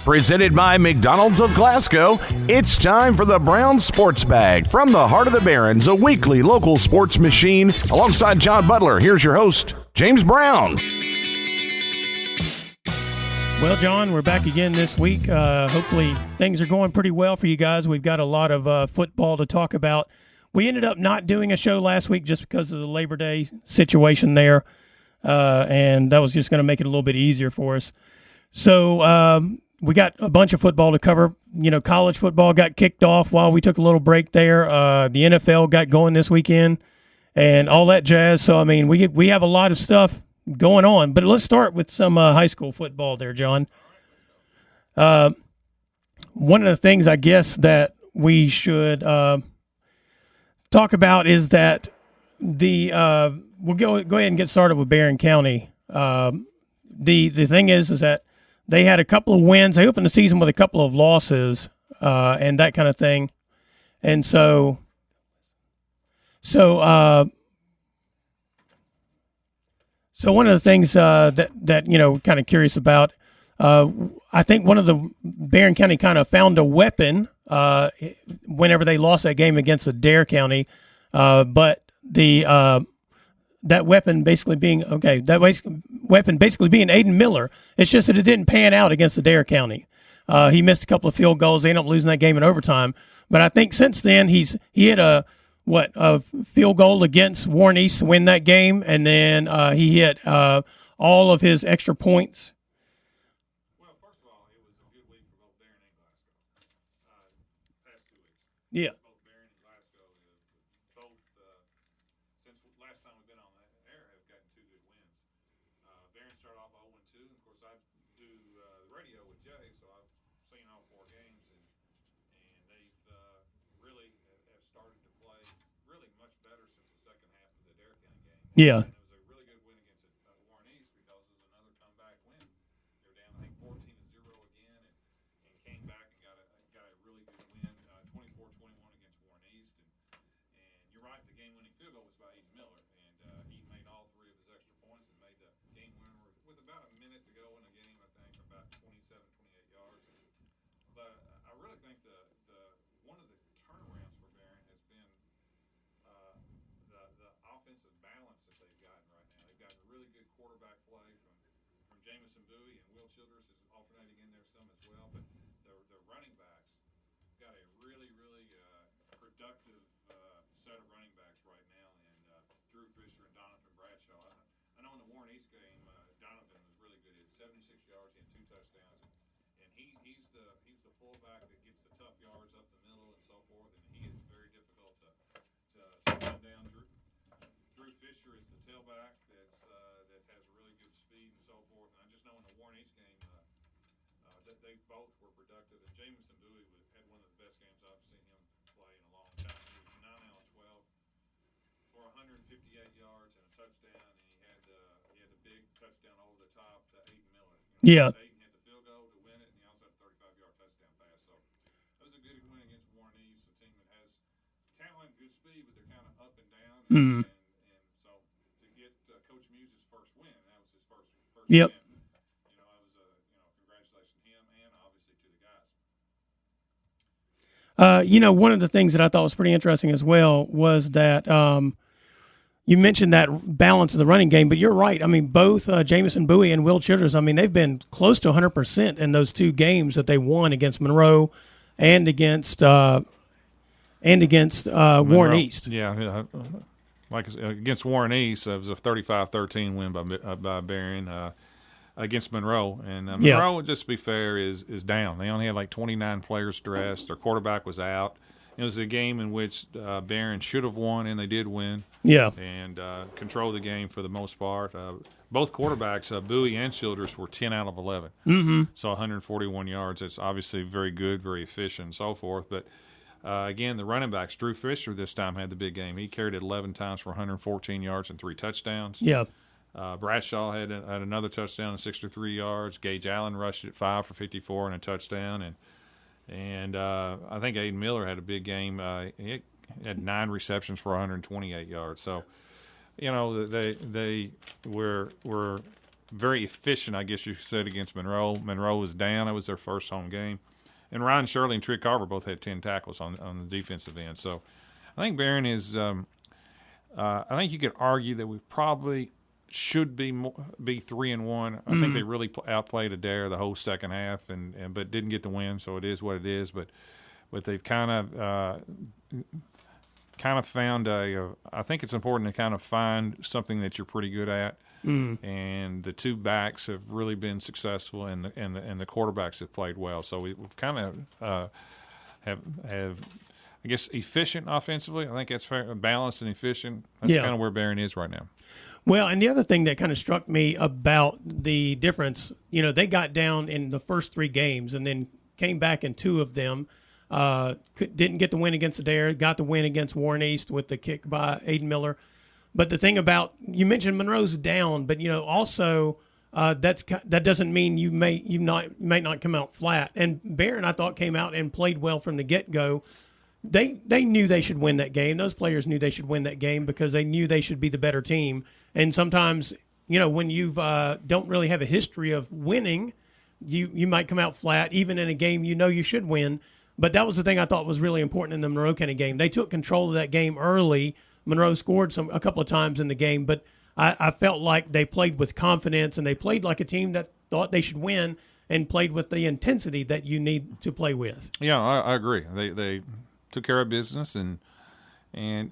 Presented by McDonald's of Glasgow, it's time for the Brown Sports Bag. From the heart of the Barrens, a weekly local sports machine. Alongside John Butler, here's your host, James Brown. Well, John, we're back again this week. Hopefully things are going pretty well for you guys. We've got a lot of football to talk about. We ended up not doing a show last week just because of the Labor Day situation there, and that was just going to make it a little bit easier for us. So we got a bunch of football to cover. You know, college football got kicked off while we took a little break there. The NFL got going this weekend and all that jazz. So, I mean, we have a lot of stuff going on. But let's start with some high school football there, John. One of the things I guess that we should talk about is that we'll go ahead and get started with Barren County. The thing is that they had a couple of wins. They opened the season with a couple of losses and that kind of thing. And so one of the things that you know, kind of curious about, I think one of the Barren County kind of found a weapon whenever they lost that game against Adair County, but that weapon basically being Aiden Miller. It's just that it didn't pan out against Adair County. He missed a couple of field goals. They ended up losing that game in overtime. But I think since then he hit a field goal against Warren East to win that game, and then he hit all of his extra points. Well, first of all, it was a good week for both Barren and Glasgow. Past 2 weeks. Yeah. Both Barren and Glasgow, both since last time we've been on the air, have gotten 2 good wins. Barren started off 0-2. Of course, I do the radio with Jay, so I've seen all 4 games, and they've really have started to play really much better since the second half of the Adair County game. Yeah. And it was a really good win against Warren East because it was another comeback win. They were down, I think, 14-0 again, and came back and got a really good win, 24-21 against Warren East. And you're right, the game-winning field goal was by Aiden Miller, and he made all 3 of his extra points and made the game winner with about a minute to go in the game. I think about 27, 28 yards. But I really think the one of the turnarounds for Barren has been the offensive balance that they've gotten right now. They've got really good quarterback play from Jamison Bowie, and Will Childress is alternating in there some as well. But the running backs got a really, really productive set of running backs right now, and Drew Fisher and Donovan Bradshaw. I know in the Warren East game, Donovan was really good. He had 76 yards and 2 touchdowns, and he's the fullback that gets the tough yards up the middle and so forth, and he is very difficult to run down. Drew Fisher is the tailback that has really good speed and so forth. And I just know in the Warren East game that they both were productive. And Jamison Bowie had one of the best games I've seen him play in a long time. He was 9 out of 12 for 158 yards and a touchdown, and he had the big touchdown over the top to Aiden Miller. Yeah. Aiden had the field goal to win it, and he also had a 35-yard touchdown pass. So that was a good win against Warren East, a team that has talent, good speed, but they're kind of up and down. And so to get Coach Muse's first win, that was his first Yep. win. You know, it was congratulations to him and obviously to the guys. You know, one of the things that I thought was pretty interesting as well was that you mentioned that balance of the running game, but you're right. I mean, both Jamison Bowie and Will Childress, I mean, they've been close to 100% in those 2 games that they won against Monroe and against Warren East. Yeah, like against Warren East, it was a 35-13 win by Barren against Monroe. And Monroe, just to be fair, is down. They only had like 29 players dressed. Their quarterback was out. It was a game in which Barren should have won, and they did win. Yeah. And controlled the game for the most part. Both quarterbacks, Bowie and Childress, were 10 out of 11. Mm-hmm. So 141 yards. It's obviously very good, very efficient, and so forth. But, again, the running backs, Drew Fisher this time had the big game. He carried it 11 times for 114 yards and 3 touchdowns. Yeah. Bradshaw had another touchdown and 63 yards. Gage Allen rushed it 5 for 54 and a touchdown. And I think Aiden Miller had a big game. He had 9 receptions for 128 yards. So, you know, they were very efficient, I guess you said, against Monroe. Monroe was down. It was their first home game. And Ryan Shirley and Trick Carver both had 10 tackles on the defensive end. So I think Barren is I think you could argue that we probably should be 3-1. I think they really outplayed Adair the whole second half, but didn't get the win, so it is what it is. But they've kind of found I think it's important to kind of find something that you're pretty good at. And the two backs have really been successful, and the quarterbacks have played well. So we've kind of have I guess efficient offensively. I think that's fair, balanced and efficient. That's kind of where Barren is right now. Well, and the other thing that kind of struck me about the difference, they got down in the first 3 games and then came back in 2 of them. Didn't get the win against Adair, got the win against Warren East with the kick by Aiden Miller. But the thing about, you mentioned Monroe's down, but also that doesn't mean you may not come out flat. And Barren, I thought, came out and played well from the get-go. They knew they should win that game. Those players knew they should win that game because they knew they should be the better team. And sometimes, when you don't really have a history of winning, you might come out flat, even in a game you should win. But that was the thing I thought was really important in the Monroe County game. They took control of that game early. Monroe scored a couple of times in the game, but I felt like they played with confidence and they played like a team that thought they should win and played with the intensity that you need to play with. Yeah, I agree. They took care of business and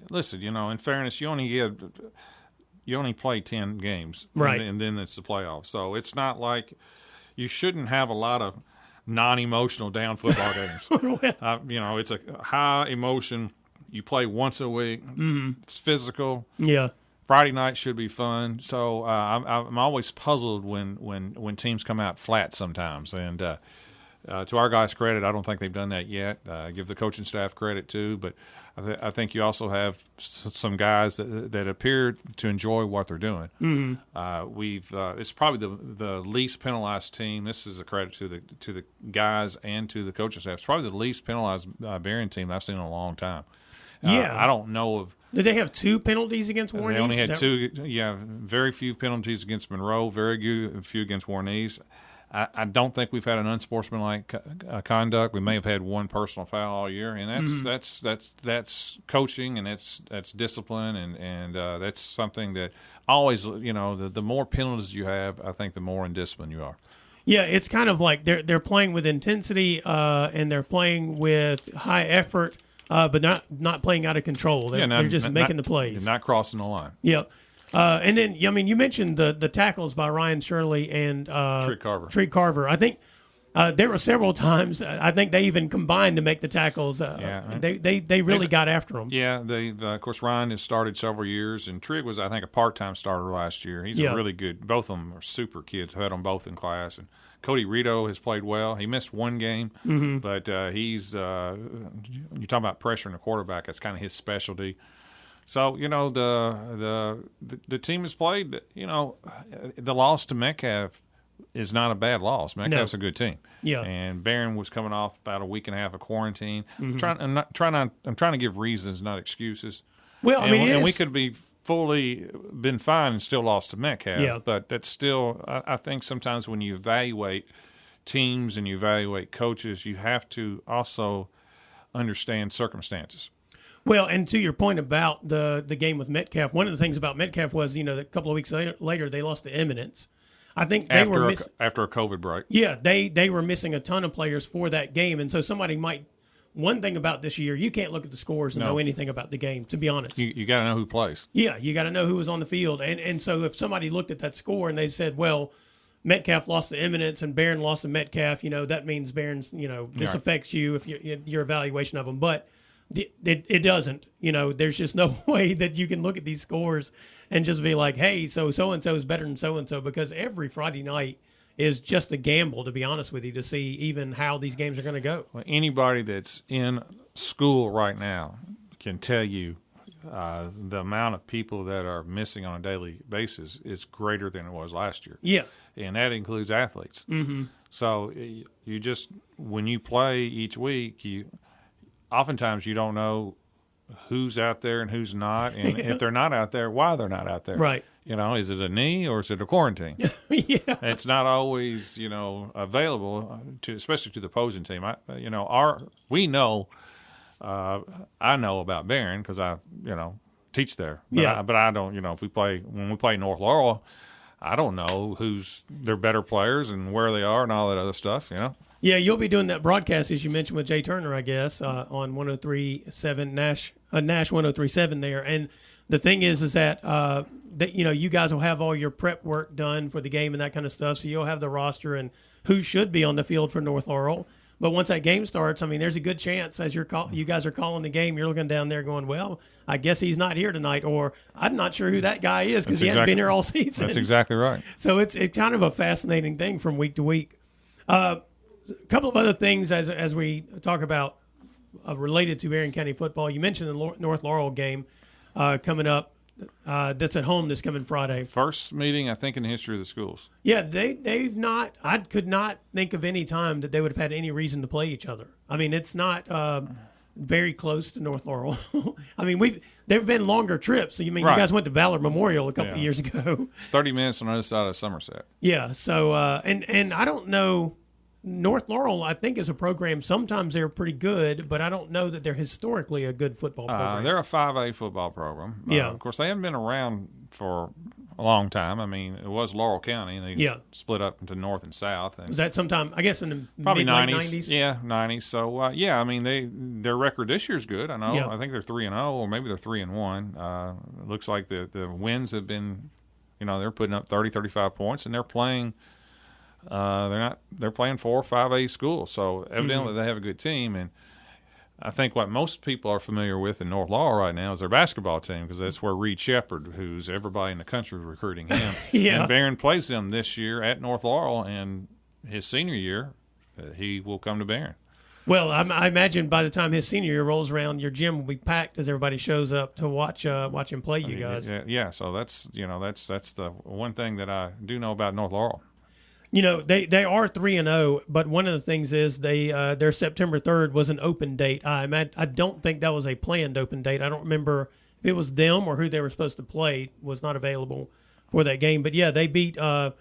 listen, in fairness, you only play 10 games, right? And then it's the playoffs. So it's not like you shouldn't have a lot of non-emotional down football games. It's a high emotion. You play once a week. It's physical. Yeah. Friday night should be fun. So I'm always puzzled when teams come out flat sometimes. And to our guys' credit, I don't think they've done that yet. Give the coaching staff credit too. But I think you also have some guys that appear to enjoy what they're doing. It's probably the least penalized team. This is a credit to the guys and to the coaching staff. It's probably the least penalized Barren team I've seen in a long time. I don't know of. Did they have 2 penalties against Warren East? They only had 2. Yeah, very few penalties against Monroe. Very few against Warren East. I don't think we've had an unsportsmanlike conduct. We may have had 1 personal foul all year, and that's coaching and that's discipline, and that's something that always the more penalties you have, I think the more indisciplined you are. Yeah, it's kind of like they're playing with intensity and they're playing with high effort. But not playing out of control. They're just making the plays. Not crossing the line. Yeah. And then, you mentioned the tackles by Ryan Shirley and Trick Carver. I think there were several times, I think they even combined to make the tackles. They really got after them. Yeah, of course, Ryan has started several years, and Trigg was, I think, a part-time starter last year. He's a really good – both of them are super kids. I've had them both in class. And Cody Rito has played well. He missed 1 game, but he's you talk about pressure in the quarterback. That's kind of his specialty. So the team has played. The loss to Metcalf is not a bad loss. Metcalf's a good team. Yeah. And Barren was coming off about a week and a half of quarantine. I'm trying to give reasons, not excuses. Well, and we could be fully been fine and still lost to Metcalf. Yeah. But that's still, I think sometimes when you evaluate teams and you evaluate coaches, you have to also understand circumstances. Well, and to your point about the game with Metcalf, one of the things about Metcalf was, a couple of weeks later they lost to Eminence. I think they were after a COVID break. Yeah, they were missing a ton of players for that game, and so somebody might. One thing about this year, you can't look at the scores and know anything about the game, to be honest. You got to know who plays. Yeah, you got to know who was on the field, and so if somebody looked at that score and they said, well, Metcalf lost to Eminence and Barren lost to Metcalf, that means Barren's, this affects you if your evaluation of them, but. It doesn't. There's just no way that you can look at these scores and just be like, hey, so-and-so is better than so-and-so, because every Friday night is just a gamble, to be honest with you, to see even how these games are going to go. Well, anybody that's in school right now can tell you the amount of people that are missing on a daily basis is greater than it was last year. Yeah. And that includes athletes. Mm-hmm. So you just, when you play each week, oftentimes you don't know who's out there and who's not, and if they're not out there, why they're not out there. Right. is it a knee or is it a quarantine? Yeah. It's not always, available especially to the opposing team. I know about Barren because I, teach there. But I don't, when we play North Laurel, I don't know who's their better players and where they are and all that other stuff, Yeah, you'll be doing that broadcast, as you mentioned, with Jay Turner, I guess, on 103.7 Nash 103.7 there. And the thing is that you guys will have all your prep work done for the game and that kind of stuff. So you'll have the roster and who should be on the field for North Laurel. But once that game starts, there's a good chance as you guys are calling the game, you're looking down there going, well, I guess he's not here tonight, or I'm not sure who that guy is because he hasn't been here all season. That's exactly right. So it's kind of a fascinating thing from week to week. A couple of other things as we talk about related to Barren County football. You mentioned the North Laurel game coming up. That's at home this coming Friday. First meeting, I think, in the history of the schools. Yeah, they've not. I could not think of any time that they would have had any reason to play each other. It's not very close to North Laurel. There've been longer trips. So you guys went to Ballard Memorial a couple of years ago. It's 30 minutes on the other side of Somerset. Yeah. So and I don't know. North Laurel, I think, is a program. Sometimes they're pretty good, but I don't know that they're historically a good football program. They're a 5A football program. Yeah. Of course, they haven't been around for a long time. It was Laurel County, and they split up into North and South. And was that sometime, I guess, in the probably mid-90s? Yeah, 90s. So, their record this year's good. I know. Yeah. I think they're 3-0, or maybe they're 3-1. It looks like the wins have been, they're putting up 30, 35 points, and they're playing – they're playing 4 or 5A schools, so evidently they have a good team. And I think what most people are familiar with in North Laurel right now is their basketball team, because that's where Reed Shepard, who's everybody in the country is recruiting him. Yeah. And Barren plays them this year at North Laurel, and his senior year he will come to Barren. Well, I imagine by the time his senior year rolls around, your gym will be packed as everybody shows up to watch him play you guys. Yeah. So that's the one thing that I do know about North Laurel. They are 3-0, but one of the things is their September 3rd was an open date. I don't think that was a planned open date. I don't remember if it was them or who they were supposed to play was not available for that game. But yeah, they beat Bell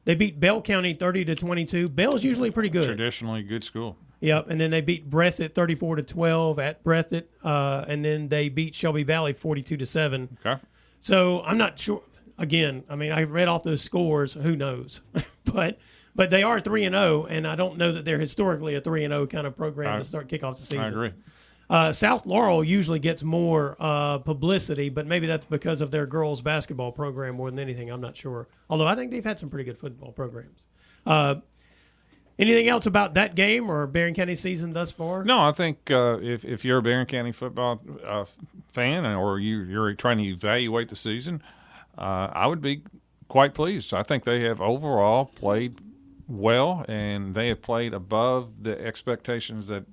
County 30-22. Bell's usually pretty good. Traditionally good school. Yep, and then they beat Breathitt 34-12 at Breathitt, and then they beat Shelby Valley 42-7. Okay. So I'm not sure. Again, I read off those scores. Who knows? but they are 3-0, and I don't know that they're historically a 3-0 kind of program to start kick off the season. I agree. South Laurel usually gets more publicity, but maybe that's because of their girls' basketball program more than anything. I'm not sure. Although I think they've had some pretty good football programs. Anything else about that game or Barren County season thus far? No, I think if you're a Barren County football fan or you're trying to evaluate the season, I would be quite pleased. I think they have overall played well, and they have played above the expectations that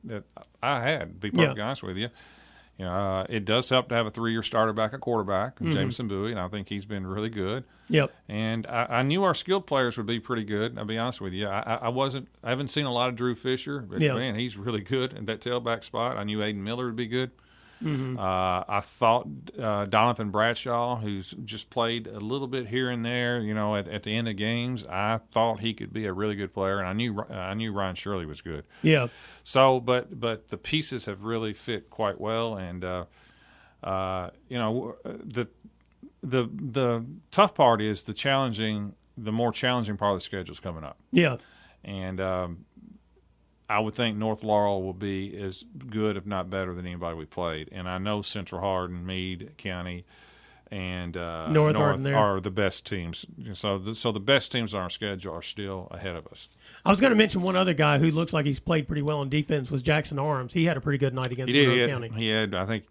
I had, to be perfectly honest with you. It does help to have a 3-year starter back at quarterback, Jameson Bowie, and I think he's been really good. Yep. And I knew our skilled players would be pretty good, I'll be honest with you. I haven't seen a lot of Drew Fisher, but man, he's really good in that tailback spot. I knew Aiden Miller would be good. Mm-hmm. I thought Donathan Bradshaw, who's just played a little bit here and there, at the end of games, I thought he could be a really good player, and I knew Ryan Shirley was good. Yeah. So, but the pieces have really fit quite well, and the tough part is the more challenging part of the schedule is coming up. Yeah. And I would think North Laurel will be as good, if not better, than anybody we played. And I know Central Hardin, Meade County, and North are the best teams. So the best teams on our schedule are still ahead of us. I was going to mention one other guy who looks like he's played pretty well on defense was Jackson Arms. He had a pretty good night against Monroe County. He had, I think,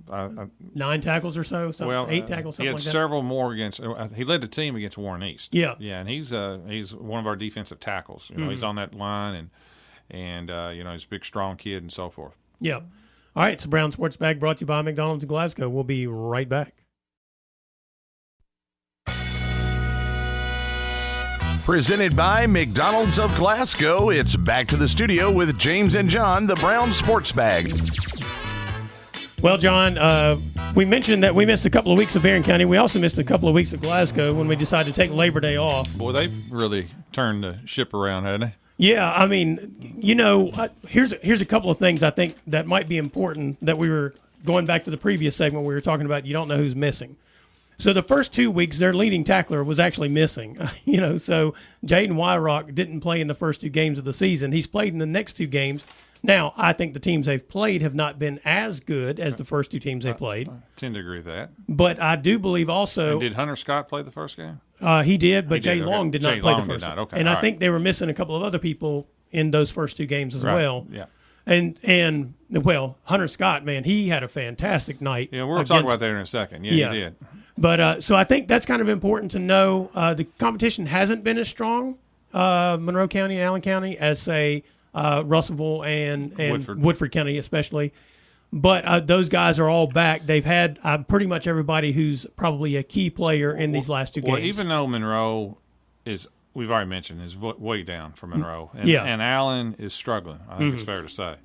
9 tackles or so, 8 tackles, something like that. He had several more against. He led the team against Warren East. Yeah, and he's one of our defensive tackles. He's on that line and he's a big, strong kid and so forth. Yeah. All right, it's a Brown Sports Bag brought to you by McDonald's in Glasgow. We'll be right back. Presented by McDonald's of Glasgow, it's back to the studio with James and John, the Brown Sports Bag. Well, John, we mentioned that we missed a couple of weeks of Barren County. We also missed a couple of weeks of Glasgow when we decided to take Labor Day off. Boy, they've really turned the ship around, haven't they? Yeah, I mean, here's a couple of things I think that might be important that we were going back to the previous segment we were talking about. You don't know who's missing. So the first 2 weeks, their leading tackler was actually missing. So Jaden Wyrock didn't play in the first 2 games of the season. He's played in the next 2 games. Now, I think the teams they've played have not been as good as the first 2 teams they played. I tend to agree with that. But I do believe also – And did Hunter Scott play the first game? He did, but Jay Long did not play the first game. one. Okay, and I think they were missing a couple of other people in those first 2 games as well. Yeah. And Hunter Scott, man, he had a fantastic night. Yeah, we'll talk about that in a second. Yeah, he did. But so I think that's kind of important to know. The competition hasn't been as strong, Monroe County and Allen County, as, say, Russellville and Woodford County especially. But those guys are all back. They've had pretty much everybody who's probably a key player in these last 2 games. Well, even though Monroe is, we've already mentioned, is way down for Monroe. And Allen is struggling, I think it's fair to say.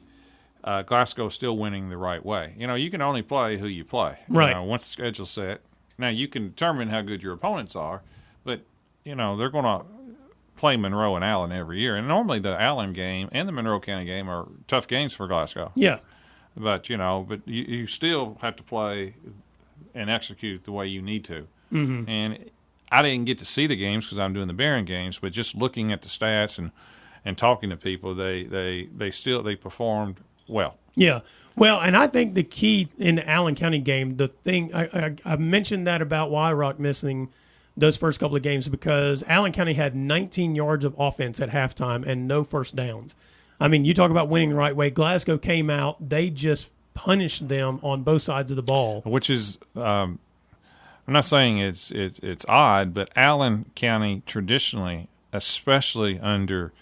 Glasgow is still winning the right way. You can only play who you play. Right. Once the schedule's set. Now, you can determine how good your opponents are, but, they're going to play Monroe and Allen every year. And normally the Allen game and the Monroe County game are tough games for Glasgow. Yeah. But, you still have to play and execute the way you need to. Mm-hmm. And I didn't get to see the games because I'm doing the Barren games, but just looking at the stats and talking to people, they performed well. Yeah. Well, and I think the key in the Allen County game, the thing I mentioned that about Wyrock missing those first couple of games because Allen County had 19 yards of offense at halftime and no first downs. I mean, you talk about winning the right way. Glasgow came out. They just punished them on both sides of the ball. Which is I'm not saying it's odd, but Allen County traditionally, especially under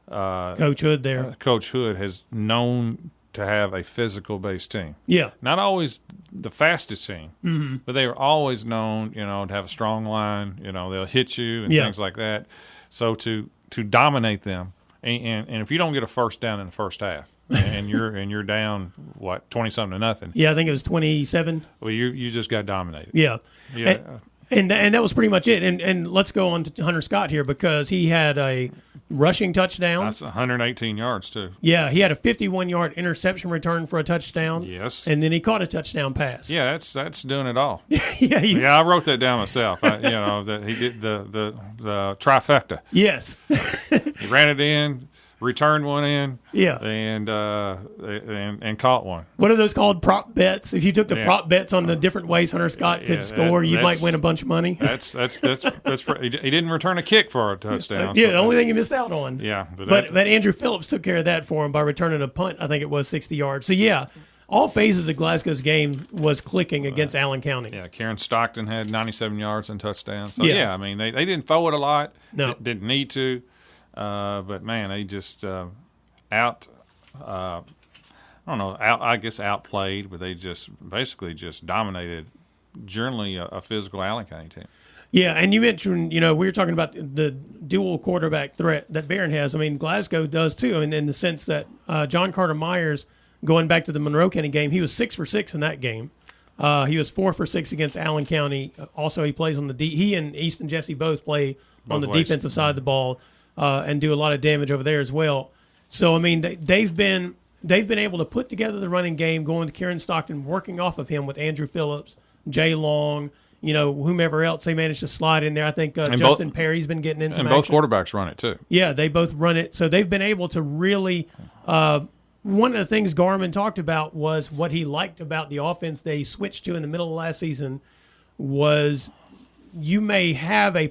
Coach Hood there. Coach Hood has known to have a physical-based team. Yeah. Not always the fastest team, but they were always known, to have a strong line. They'll hit you and things like that. So to dominate them, and if you don't get a first down in the first half, and you're down 20-something to nothing. Yeah, I think it was 27. Well, you just got dominated. Yeah. Yeah. And that was pretty much it. And let's go on to Hunter Scott here because he had a rushing touchdown. That's 118 yards, too. Yeah, he had a 51-yard interception return for a touchdown. Yes. And then he caught a touchdown pass. Yeah, that's doing it all. Yeah, I wrote that down myself. That he did the trifecta. Yes. He ran it in, returned one in, yeah, and caught one. What are those called? Prop bets. If you took the prop bets on the different ways Hunter Scott could score, you might win a bunch of money. That's he didn't return a kick for a touchdown. Yeah, the only thing he missed out on. Yeah, but Andrew Phillips took care of that for him by returning a punt. I think it was 60 yards. So yeah, all phases of Glasgow's game was clicking against Allen County. Yeah, Karen Stockton had 97 yards and touchdowns. So yeah, I mean they didn't throw it a lot. No, didn't need to. But man, they just outplayed, but they just basically just dominated generally a physical Allen County team. Yeah, and you mentioned, we were talking about the dual quarterback threat that Barren has. I mean, Glasgow does too, and in the sense that John Carter Myers, going back to the Monroe County game, he was 6 for 6 in that game. He was 4 for 6 against Allen County. Also, he plays on he and Easton Jesse both play on the defensive side of the ball. And do a lot of damage over there as well. So, I mean, they've been able to put together the running game, going to Karen Stockton, working off of him with Andrew Phillips, Jay Long, whomever else they managed to slide in there. I think Justin Perry's been getting in some action. And both quarterbacks run it, too. Yeah, they both run it. So they've been able to really one of the things Garmin talked about was what he liked about the offense they switched to in the middle of last season was – you may have a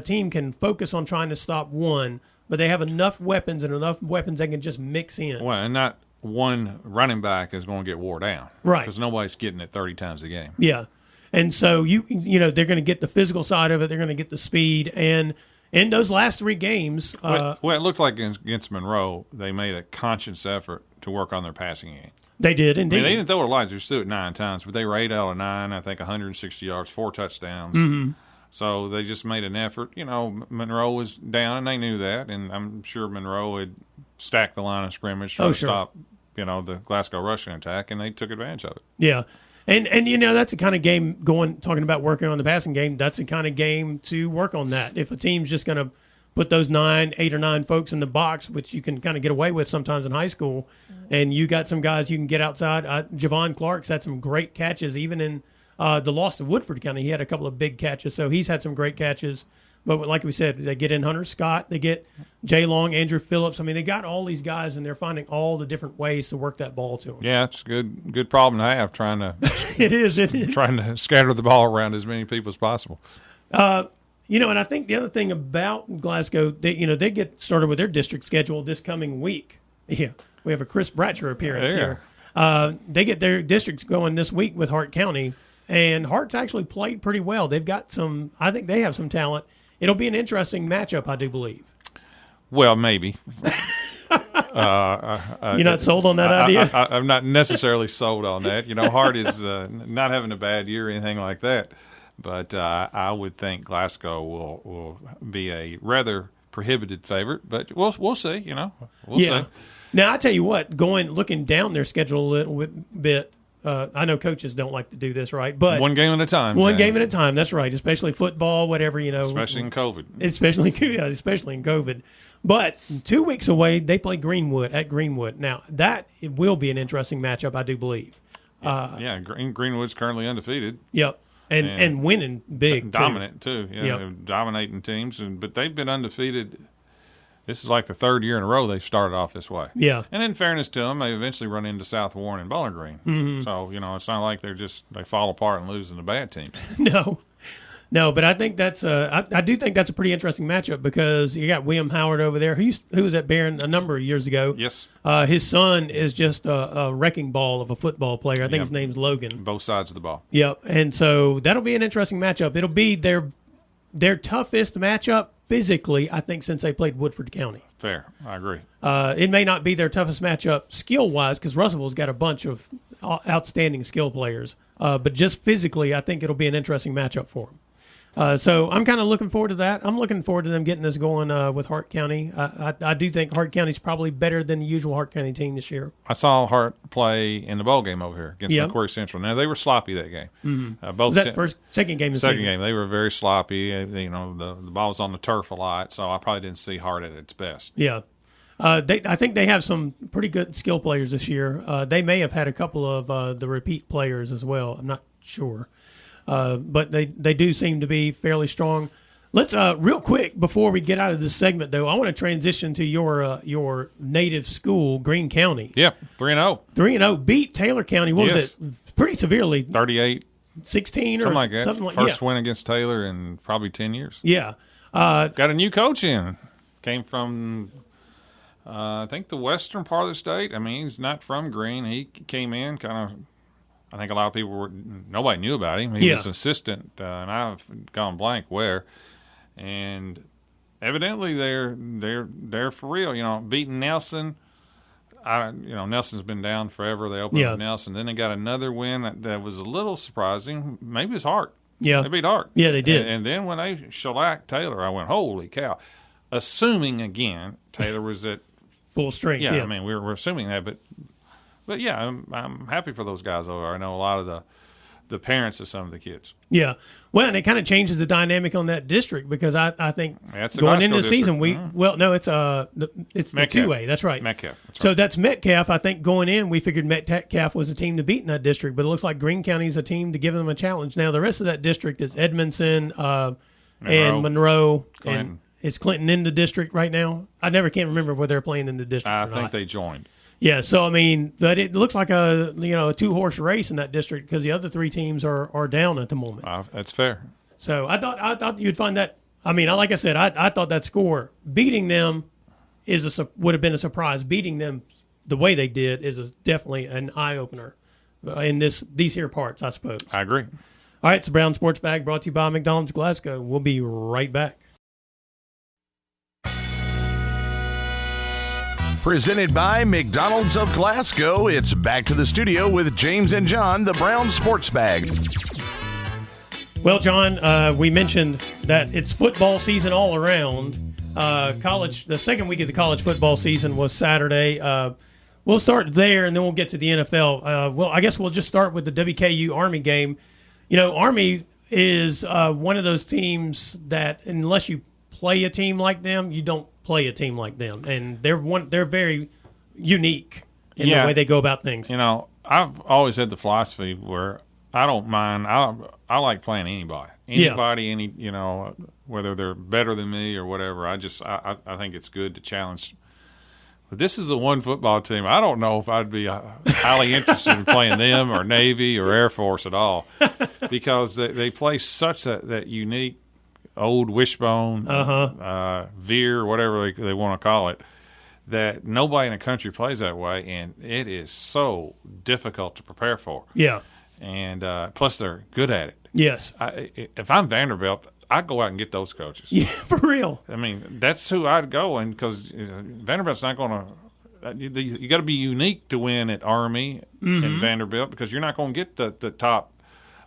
team can focus on trying to stop one, but they have enough weapons they can just mix in. Well, and not one running back is going to get wore down. Right. Because nobody's getting it 30 times a game. Yeah. And so, they're going to get the physical side of it. They're going to get the speed. And in those last 3 games. Well, it looked like against Monroe, they made a conscious effort to work on their passing game. They did, indeed. I mean, they didn't throw it a lot. They just threw it 9 times, but they were 8 out of 9, I think 160 yards, 4 touchdowns. Mm-hmm. So they just made an effort. Monroe was down, and they knew that, and I'm sure Monroe had stacked the line of scrimmage to stop the Glasgow rushing attack, and they took advantage of it. Yeah. And that's the kind of game talking about working on the passing game, that's the kind of game to work on that. If a team's just going to put those 8 or 9 folks in the box, which you can kind of get away with sometimes in high school, and you got some guys you can get outside. Javon Clark's had some great catches, even in the loss to Woodford County. He had a couple of big catches, so he's had some great catches. But like we said, they get in Hunter Scott, they get Jay Long, Andrew Phillips. I mean, they got all these guys, and they're finding all the different ways to work that ball to them. Yeah, it's a good problem to have, trying to it is trying to scatter the ball around as many people as possible. And I think the other thing about Glasgow, they get started with their district schedule this coming week. Yeah, we have a Chris Bratcher appearance here. They get their districts going this week with Hart County, and Hart's actually played pretty well. They've got I think they have some talent. It'll be an interesting matchup, I do believe. Well, maybe. You're not sold on that idea? I'm not necessarily sold on that. Hart is not having a bad year or anything like that. But I would think Glasgow will be a rather prohibited favorite. But we'll see, We'll see. Now, I tell you what, looking down their schedule a little bit, I know coaches don't like to do this, right? But one game at a time. One game at a time, that's right. Especially football, whatever, Especially in COVID. Especially in COVID. But 2 weeks away, they play at Greenwood. Now, that will be an interesting matchup, I do believe. Greenwood's currently undefeated. Yep. And winning big, dominant too. They're dominating teams, but they've been undefeated. This is like the third year in a row they've started off this way. Yeah. And in fairness to them, they eventually run into South Warren and Bowling Green. Mm-hmm. So it's not like they fall apart and lose to the bad teams. No, but I think that's I do think that's a pretty interesting matchup because you got William Howard over there, who was at Barren a number of years ago. Yes. His son is just a wrecking ball of a football player. I think his name's Logan. Both sides of the ball. Yep. And so that'll be an interesting matchup. It'll be their toughest matchup physically, I think, since they played Woodford County. Fair. I agree. It may not be their toughest matchup skill-wise because Russellville's got a bunch of outstanding skill players. But just physically, I think it'll be an interesting matchup for them. So I'm kind of looking forward to that. I'm looking forward to them getting this going with Hart County. I do think Hart County's probably better than the usual Hart County team this year. I saw Hart play in the bowl game over here against Macquarie Central. Now, they were sloppy that game. Mm-hmm. Was that second game of the season? Second game. They were very sloppy. The ball was on the turf a lot, so I probably didn't see Hart at its best. Yeah. I think they have some pretty good skill players this year. They may have had a couple of the repeat players as well. I'm not sure. But they do seem to be fairly strong. Let's real quick before we get out of this segment, though. I want to transition to your native school, Greene County. Yeah, 3-0. 3-0 beat Taylor County. What was it? Pretty severely. 38-16 or something like that. First win against Taylor in probably 10 years. Yeah. Got a new coach in. Came from I think the western part of the state. I mean, he's not from Greene. He came in kind of. I think a lot of people nobody knew about him. He was an assistant, and I've gone blank where. And evidently they're for real. Beating Nelson. Nelson's been down forever. They opened up Nelson. Then they got another win that was a little surprising. Maybe it's Hart. Yeah. They beat Hart. Yeah, they did. And then when they shellacked Taylor, I went, holy cow. Assuming, again, Taylor was at full strength. Yeah, I mean, we're assuming that, but yeah, I'm happy for those guys over there. I know a lot of the parents of some of the kids. Yeah. Well, and it kind of changes the dynamic on that district because I think going into the season, it's the 2A. That's right. Metcalf. That's right. So that's Metcalf. I think going in, we figured Metcalf was a team to beat in that district, but it looks like Greene County is a team to give them a challenge. Now, the rest of that district is Edmondson and Monroe. Clinton. And is Clinton in the district right now? I can't remember whether they're playing in the district I or think not. they joined. Yeah, so I mean, but it looks like a 2-horse race in that district because the other three teams are down at the moment. That's fair. So I thought you'd find that. I mean, like I said, I thought that score beating them would have been a surprise. Beating them the way they did is definitely an eye opener in these here parts, I suppose. I agree. All right, it's the Brown Sports Bag brought to you by McDonald's Glasgow. We'll be right back. Presented by McDonald's of Glasgow, it's back to the studio with James and John, the Brown Sports Bag. Well, John, we mentioned that it's football season all around. The second week of the college football season was Saturday. We'll start there, and then we'll get to the NFL. Well, I guess we'll just start with the WKU Army game. You know, Army is one of those teams that unless you play a team like them, you don't play a team like them, and they're very unique in the way they go about things. You know, I've always had the philosophy where I don't mind. I like playing anybody, any whether they're better than me or whatever. I think it's good to challenge. But this is the one football team. I don't know if I'd be highly interested in playing them or Navy or Air Force at all, because they play such that unique old wishbone, veer, whatever they want to call it, that nobody in the country plays that way, and it is so difficult to prepare for. Yeah. And plus they're good at it. Yes. If I'm Vanderbilt, I'd go out and get those coaches. Yeah, for real. I mean, that's who I'd go, and because Vanderbilt's not going to. You got to be unique to win at Army and Vanderbilt, because you're not going to get the top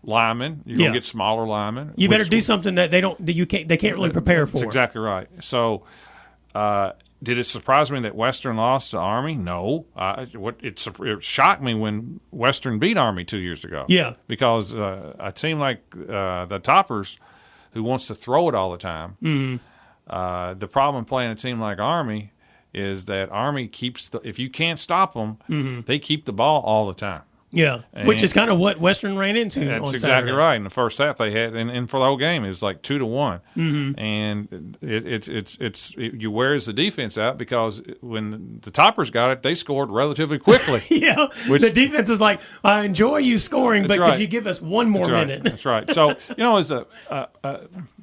linemen. You're going to get smaller linemen. You better do something that they can't really prepare for. That's exactly right. So, did it surprise me that Western lost to Army? No. It shocked me when Western beat Army 2 years ago. Yeah. Because a team like the Toppers, who wants to throw it all the time, the problem playing a team like Army is that Army keeps if you can't stop them, they keep the ball all the time. Yeah, which is kind of what Western ran into. That's on exactly Saturday. right. In the first half, they had, and for the whole game, it was like 2-1. And you wears the defense out, because when the Toppers got it, they scored relatively quickly. Yeah, the defense is like, I enjoy you scoring, but could you give us one more minute? That's right. So as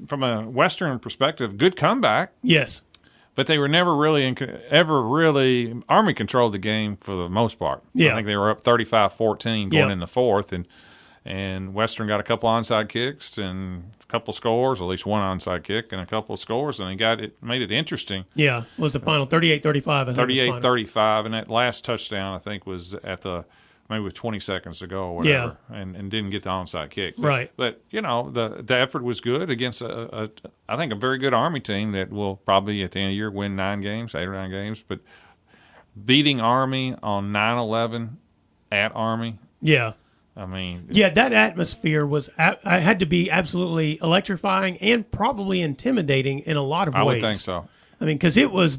from a Western perspective, good comeback. Yes. But they were never really Army controlled the game for the most part. Yeah. I think they were up 35-14 going in the fourth, and Western got a couple onside kicks and a couple scores, at least one onside kick and a couple of scores, and made it interesting. Yeah, it was the final 38-35. 38-35, and that last touchdown I think was at maybe with 20 seconds to go or whatever, and didn't get the onside kick. Right. But the effort was good against I think a very good Army team that will probably at the end of the year win 8 or 9 games. But beating Army on 9/11 at Army. Yeah. I mean. Yeah, that atmosphere had to be absolutely electrifying and probably intimidating in a lot of ways. I would think so. I mean, because it was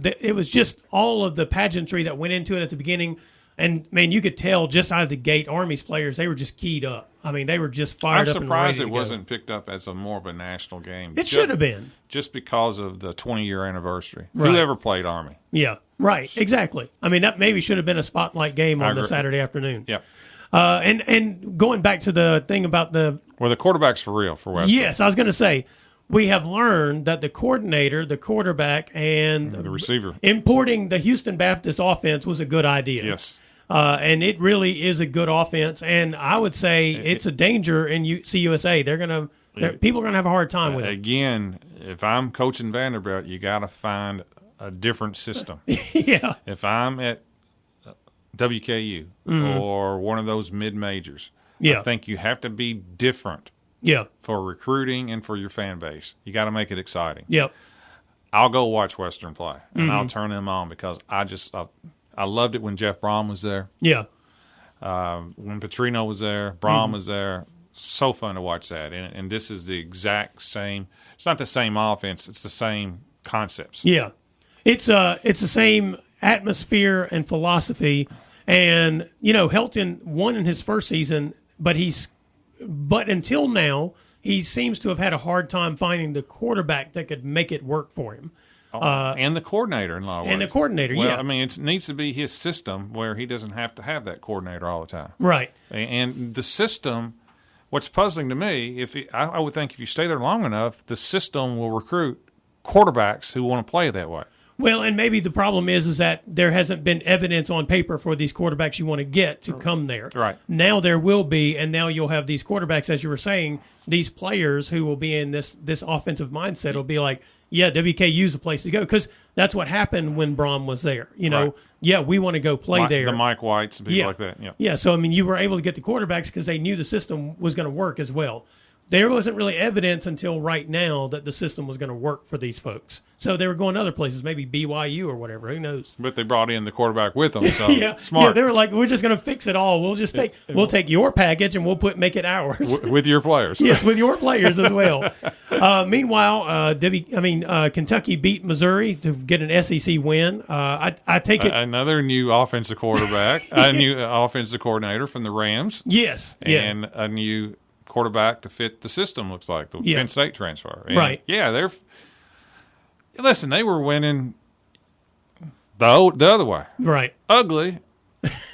just all of the pageantry that went into it at the beginning. And, man, you could tell just out of the gate, Army's players, they were just keyed up. I mean, they were just fired up and ready to go. I'm surprised it wasn't picked up as more of a national game. It should have been. Just because of the 20-year anniversary. Right. Whoever played Army. Yeah, right, exactly. I mean, that maybe should have been a spotlight game on the Saturday afternoon. Yeah. And going back to the thing about the quarterback's for real for Western. Yes, I was going to say, we have learned that the coordinator, the quarterback, and the receiver importing the Houston Baptist offense was a good idea. Yes. And it really is a good offense, and I would say it's a danger in CUSA. People are gonna have a hard time with it. Again, if I'm coaching Vanderbilt, you got to find a different system. Yeah. If I'm at WKU or one of those mid majors, I think you have to be different. Yeah. For recruiting and for your fan base, you got to make it exciting. Yep. I'll go watch Western play, and I'll turn them on because I loved it when Jeff Brom was there. Yeah. When Petrino was there, Brom was there. So fun to watch that. And this is the exact same. It's not the same offense. It's the same concepts. Yeah. It's the same atmosphere and philosophy. And, Helton won in his first season, but until now, he seems to have had a hard time finding the quarterback that could make it work for him. And the coordinator in a lot of ways. And the coordinator, I mean, it needs to be his system where he doesn't have to have that coordinator all the time. Right. And the system, what's puzzling to me, I would think if you stay there long enough, the system will recruit quarterbacks who want to play that way. Well, and maybe the problem is that there hasn't been evidence on paper for these quarterbacks you want to get to come there. Right. Now there will be, and now you'll have these quarterbacks, as you were saying, these players who will be in this offensive mindset will be like, yeah, WKU's a place to go, because that's what happened when Brom was there. Right. Yeah, we want to go play there. The Mike Whites and people like that. Yeah. Yeah, so, I mean, you were able to get the quarterbacks because they knew the system was going to work as well. there wasn't really evidence until right now that the system was going to work for these folks. So they were going other places, maybe BYU or whatever. Who knows? But they brought in the quarterback with them, so yeah, smart. Yeah, they were like, we're just going to fix it all. We'll just take your package and we'll make it ours with your players. Yes, with your players as well. Meanwhile, Kentucky beat Missouri to get an SEC win. I take it another new offensive quarterback, a new offensive coordinator from the Rams. Yes, and a new quarterback to fit the system, looks like, the Penn State transfer. And right. Yeah, they were winning the other way. Right. Ugly,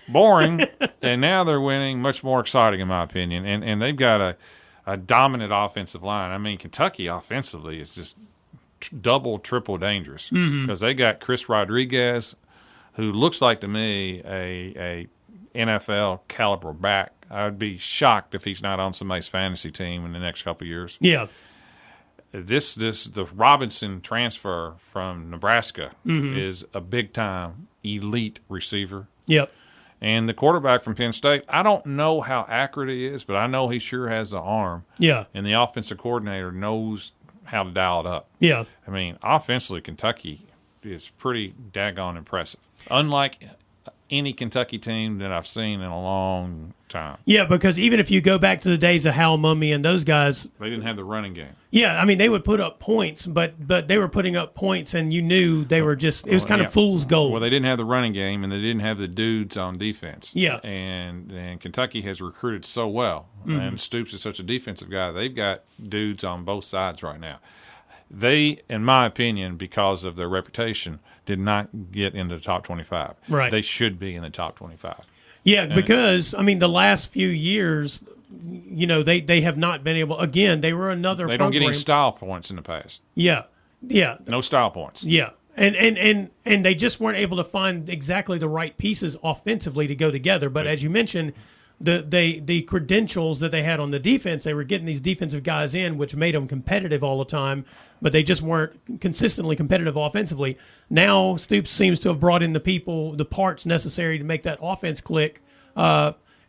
boring, and now they're winning much more exciting, in my opinion. And they've got a dominant offensive line. I mean, Kentucky offensively is just double, triple dangerous because they got Chris Rodriguez, who looks like to me a NFL caliber back. I would be shocked if he's not on somebody's fantasy team in the next couple of years. Yeah. The Robinson transfer from Nebraska is a big-time elite receiver. Yep. And the quarterback from Penn State, I don't know how accurate he is, but I know he sure has the arm. Yeah. And the offensive coordinator knows how to dial it up. Yeah. I mean, offensively, Kentucky is pretty daggone impressive. Unlike any Kentucky team that I've seen in a long time. Yeah, because even if you go back to the days of Hal Mummy and those guys, they didn't have the running game. Yeah, I mean, they would put up points, but they were putting up points, and you knew they were just – it was kind of fool's gold. Well, they didn't have the running game, and they didn't have the dudes on defense. Yeah. And Kentucky has recruited so well, and Stoops is such a defensive guy. They've got dudes on both sides right now. They, in my opinion, because of their reputation, did not get into the top 25. Right. They should be in the top 25. Yeah, because, I mean, the last few years – you know, they have not been able. Again, they were another. They don't get any style points in the past. Yeah, yeah. No style points. Yeah, and they just weren't able to find exactly the right pieces offensively to go together. But as you mentioned, the credentials that they had on the defense, they were getting these defensive guys in, which made them competitive all the time. But they just weren't consistently competitive offensively. Now Stoops seems to have brought in the parts necessary to make that offense click.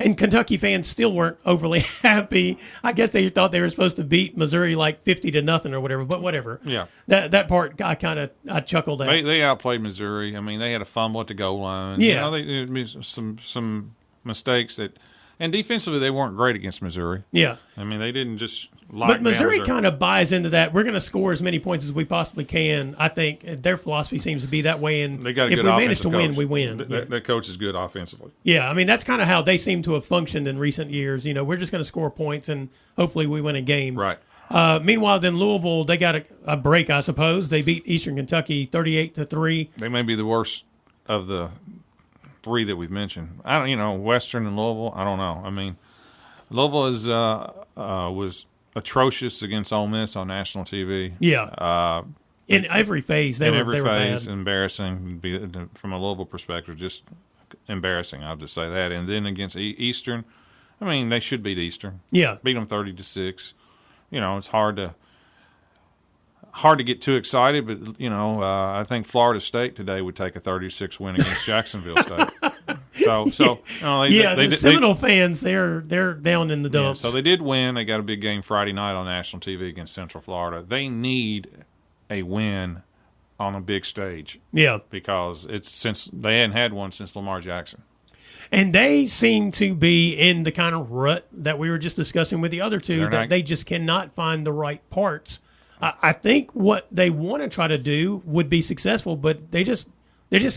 And Kentucky fans still weren't overly happy. I guess they thought they were supposed to beat Missouri like 50-0 or whatever. But whatever. Yeah. That part I chuckled at. They outplayed Missouri. I mean, they had a fumble at the goal line. Yeah. You know, some mistakes that, and defensively they weren't great against Missouri. Yeah. I mean, they didn't just lock But down Missouri kind of buys into that. We're going to score as many points as we possibly can. I think their philosophy seems to be that way. And they got a if good we manage to coach. win, we win. That coach is good offensively. Yeah, I mean, that's kind of how they seem to have functioned in recent years. You know, we're just going to score points and hopefully we win a game. Right. Meanwhile, then Louisville, they got a break, I suppose. They beat Eastern Kentucky 38-3. They may be the worst of the three that we've mentioned. Western and Louisville, I don't know. I mean, Louisville was atrocious against Ole Miss on national TV. Yeah. In every phase, they were bad. Embarrassing. From a Louisville perspective, just embarrassing. I'll just say that. And then against Eastern, I mean, they should beat Eastern. Yeah. Beat them 30-6. You know, it's hard to get too excited, but I think Florida State today would take a 36 win against Jacksonville State. The Seminole fans, they're down in the dumps. Yeah, so they did win. They got a big game Friday night on national TV against Central Florida. They need a win on a big stage. Yeah, because since they hadn't had one since Lamar Jackson. And they seem to be in the kind of rut that we were just discussing with the other two, they just cannot find the right parts. I think what they want to try to do would be successful, but they just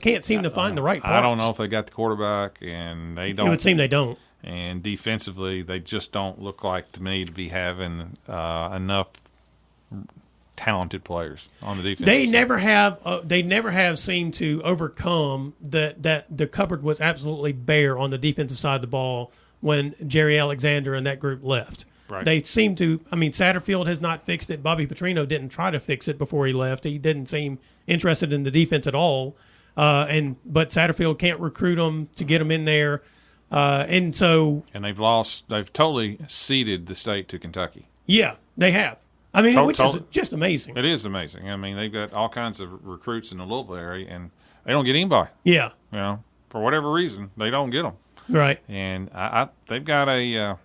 can't seem to find the right parts. I don't know if they got the quarterback, and they don't. It would seem they don't. And defensively, they just don't look like to me to be having enough talented players on the defense. They never have seemed to overcome that the cupboard was absolutely bare on the defensive side of the ball when Jerry Alexander and that group left. Right. They seem to. I mean, Satterfield has not fixed it. Bobby Petrino didn't try to fix it before he left. He didn't seem interested in the defense at all. But Satterfield can't recruit them to get them in there, and they've lost. They've totally ceded the state to Kentucky. Yeah, they have. I mean, which is just amazing. It is amazing. I mean, they've got all kinds of recruits in the Louisville area, and they don't get anybody. Yeah, for whatever reason, they don't get them. Right. And they've got a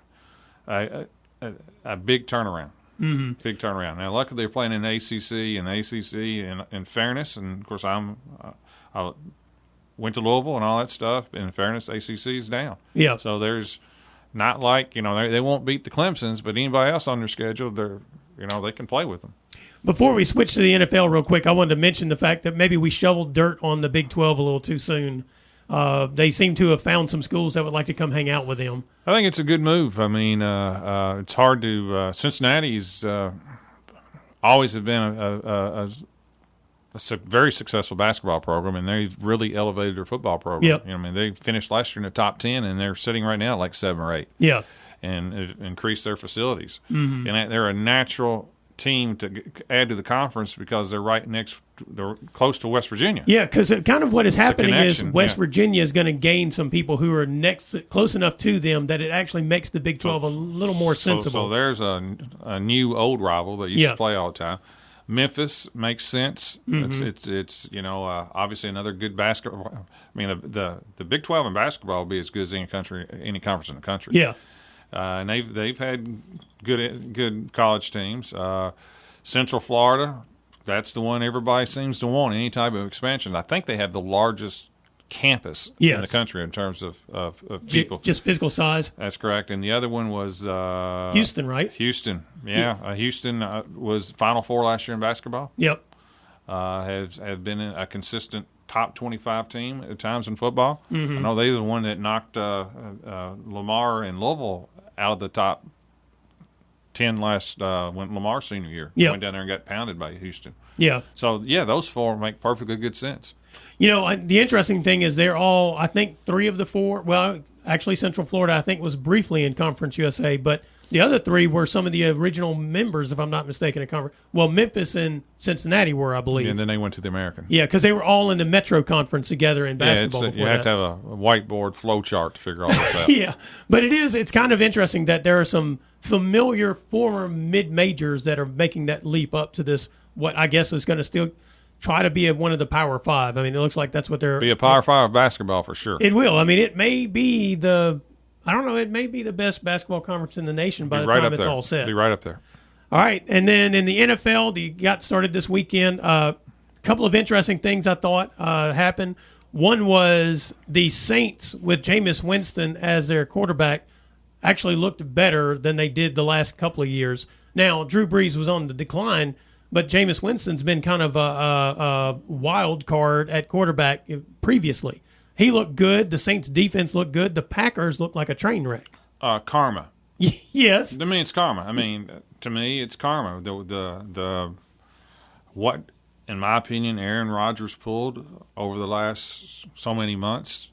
a big turnaround. Mm-hmm. Big turnaround. Now, luckily, they're playing in the ACC, and the ACC, in fairness, and of course, I went to Louisville and all that stuff. In fairness, ACC is down. Yeah. So there's not like they won't beat the Clemsons, but anybody else on their schedule, they can play with them. Before we switch to the NFL real quick, I wanted to mention the fact that maybe we shoveled dirt on the Big 12 a little too soon. They seem to have found some schools that would like to come hang out with them. I think it's a good move. I mean, it's hard to Cincinnati's always have been a very successful basketball program, and they've really elevated their football program. Yep. They finished last year in the top 10, and they're sitting right now at like 7 or 8. Yeah. And increase their facilities. Mm-hmm. And they're a natural team to add to the conference because they're close to West Virginia. Yeah, because kind of what is happening is West Virginia is going to gain some people who are close enough to them that it actually makes the Big 12 a little more sensible. So there's a new old rival that used to play all the time. Memphis makes sense. Mm-hmm. It's obviously another good basketball. I mean the Big 12 in basketball will be as good as any conference in the country. Yeah. And they've had good college teams. Central Florida, that's the one everybody seems to want, any type of expansion. I think they have the largest campus in the country in terms of people. Just physical size. That's correct. And the other one was Houston, right? Houston, yeah. Houston was Final Four last year in basketball. Yep. Has been a consistent top 25 team at times in football. Mm-hmm. I know they're the one that knocked Lamar and Louisville out of the top 10 last when Lamar's senior year. Yep. Went down there and got pounded by Houston. Yeah. So, yeah, those four make perfectly good sense. The interesting thing is they're all, I think 3 of the 4, well, actually Central Florida I think was briefly in Conference USA, but the other 3 were some of the original members, if I'm not mistaken, of Conference. Well, Memphis and Cincinnati were, I believe. And then they went to the American. Yeah, because they were all in the Metro Conference together in basketball. You have to have a whiteboard flow chart to figure all this out. Yeah, but it's kind of interesting that there are some familiar former mid-majors that are making that leap up to this, what I guess is going to still try to be one of the Power 5. I mean, it looks like that's what they're – be a Power 5 basketball for sure. It will. I mean, it may be it may be the best basketball conference in the nation by the time it's all set. Be right up there. All right, and then in the NFL, you got started this weekend. A couple of interesting things I thought happened. One was the Saints with Jameis Winston as their quarterback actually looked better than they did the last couple of years. Now, Drew Brees was on the decline, but Jameis Winston's been kind of a wild card at quarterback previously. He looked good. The Saints' defense looked good. The Packers looked like a train wreck. Karma. Yes. To me, it's karma. I mean, to me, it's karma. What, in my opinion, Aaron Rodgers pulled over the last so many months,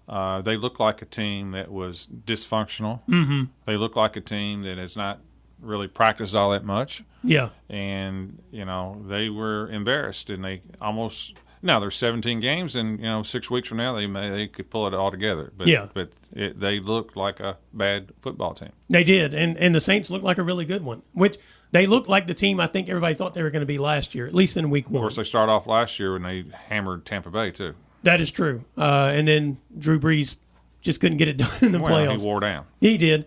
they look like a team that was dysfunctional. Mm-hmm. They look like a team that has not really practiced all that much. Yeah. And, they were embarrassed, and they almost – now, there's 17 games, and 6 weeks from now they could pull it all together. But, but they looked like a bad football team. They did, and the Saints looked like a really good one, which they looked like the team I think everybody thought they were going to be last year, at least in week 1. Of course, they started off last year when they hammered Tampa Bay, too. That is true. And then Drew Brees just couldn't get it done in the playoffs. He wore down. He did.